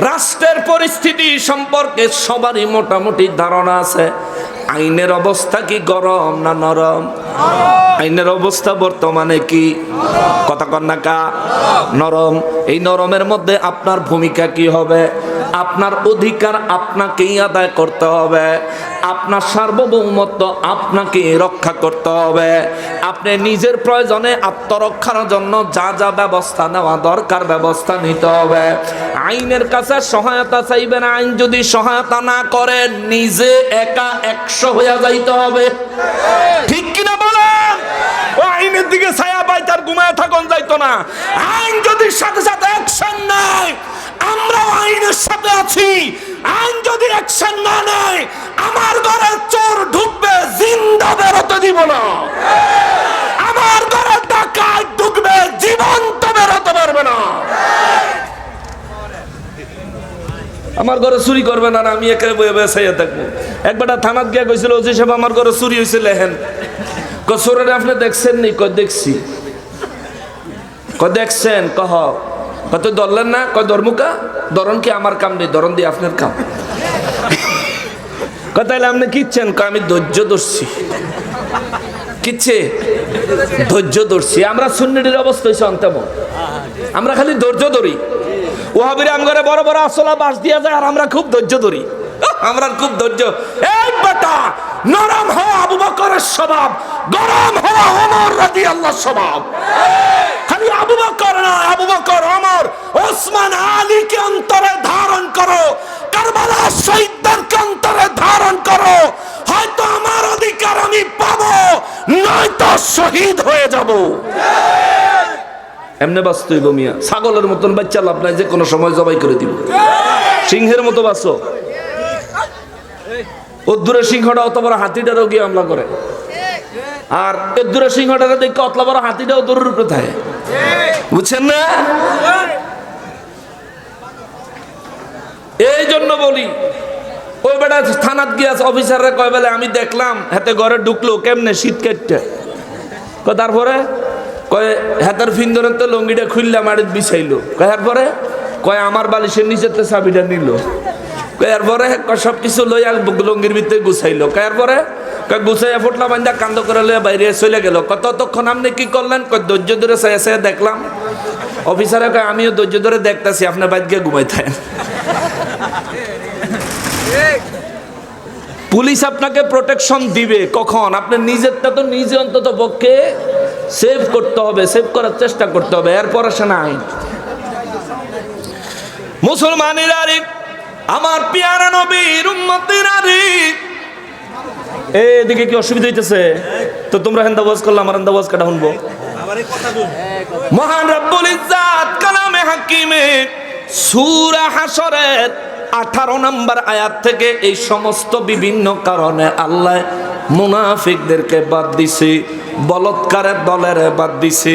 রাষ্ট্রের পরিস্থিতি সম্পর্কে সবারই মোটামুটি ধারণা আছে। আইনের অবস্থা কি গরম না নরম? আইনের অবস্থা বর্তমানে কি কথা কন না কা? নরম। এই নরমের মধ্যে আপনার ভূমিকা কি হবে? আপনার অধিকার আপনাকেই আদায় করতে হবে, আপনার সার্বভৌমত্ব আপনাকে রক্ষা করতে হবে। আপনি নিজের প্রয়োজনে আত্মরক্ষার জন্য যা যা ব্যবস্থা নেওয়া দরকার ব্যবস্থা নিতে হবে। আইনের কাছে সহায়তা চাইবেন, আইন যদি সহায়তা না করে নিজে একা 100 হয়ে যাইতে হবে। ঠিক কিনা বলেন? ও আইনের দিকে ছায়া পাই তার ঘুমায় থাকুন যাইতো না। আইন যদি সাথে সাথে অ্যাকশন নেয়, আমরা আইনের সাথে আছি। আইন যদি অ্যাকশন না নেয়, আমার ঘরে চোর ঢুকবে, জিন্দা বেরোতে দিব না। আমার ঘরে ডাকাত ঢুকবে, জীবন্ত বেরোতে পারবে না। আমার ঘরে চুরি করবে না, আমি একে বয়ে বয়ে চাইয়া থাকবো। একবারটা থানাত গিয়া কইছিল, ওজি সাহেব আমার ঘরে চুরি হয়েছে লেহেন। চোরের আপনি দেখছেন নি? কয় দেখছি। কয় দেখছেন? কহ কত ধরলেন না? কয় ধর্মুকা ধরন কি আমার কাম নেই, ধরন দিয়ে আপনার কাম। তাইলে আপনি কিচ্ছেন? কয় আমি ধৈর্য ধরছি। কিচ্ছে? ধৈর্য ধরছি। আমরা সুন্নির অবস্থা হয়েছে অন্তম, আমরা খালি ধৈর্য ধরি। ওহাবিরা আমগরে বড় বড় আসলা বাস দিয়া যায়, আর আমরা খুব ধৈর্য ধরি। আমরা খুব ধৈর্য। এই বেটা, নরম হওয়া আবু বকরের স্বভাব, গরম হওয়া ওমর রাদিয়াল্লাহু স্বভাব। খালি আবু বকর না, আবু বকর, ওমর, ওসমান, আলীকে অন্তরে ধারণ করো, কারবালার শহীদদেরকে অন্তরে ধারণ করো। হয়তো আমার অধিকার আমি পাবো, নয়তো শহীদ হয়ে যাব। এমনি বাস্তব মিয়া, ছাগলের মতন বাচ্চা লাভ নাই, যে কোনো সময় জবাই করে দিব। সিংহের মতো বাঁচো। ওদূরের সিংহটা অত বড় হাতিটারও গিয়ে হামলা করে, আর এদূরের সিংহটাকে দেখে অত বড় হাতিটাও দূরের উপরে থাকে। বুঝছেন না? এই জন্য বলি, ওই বেটা থানাত গিয়ে অফিসাররা কয় বেলে আমি দেখলাম হাতে ঘরে ঢুকলো কেমনে শীত কেটে। তারপরে কয় হাতের ফিন্দরের তো লঙ্গিটা খুললা মাটিতে বিছাইলো। কয়ার পরে কয় আমার বালিশের নিচেতে চাবিটা নিল। কয়ার পরে সব কিছু লইয়া লঙ্গির ভিতরে গুছাইলো। কয়ার পরে গুছাইয়া ফুটলা বান্ধা কান্দ করে লইয়া বাইরে চলে গেল। ততক্ষণ আপনি কি করলেন? কয় ধৈর্য ধরে চাইয়া চাইয়া দেখলাম। অফিসারে কয় আমিও ধৈর্য ধরে দেখতেছি, আপনার বাইরে গিয়ে ঘুমাই থাকেন। পুলিশ আপনাকে প্রোটেকশন দিবে কখন? আপনি নিজেরটা তো নিজে অন্তত পক্ষে সেভ করতে হবে, সেভ করার চেষ্টা করতে হবে। এরপর আসে না আইন। মুসলমানেরা রে, আমার পিয়ারা নবীর উম্মতেরা রে, এদিকে কি অসুবিধা হইতেছে? তো তোমরা হেন্দা ওয়াজ করলে আমার হেন্দা ওয়াজ কাটা শুনবো। মহান রব্বুল ইজ্জাত কালামে হাকিমে সূরা হাশরের 18 নম্বর আয়াত থেকে এই সমস্ত বিভিন্ন কারণে আল্লাহ মুনাফিকদেরকে বাদ দিছে, বলৎকারের দলের বাদ দিছে।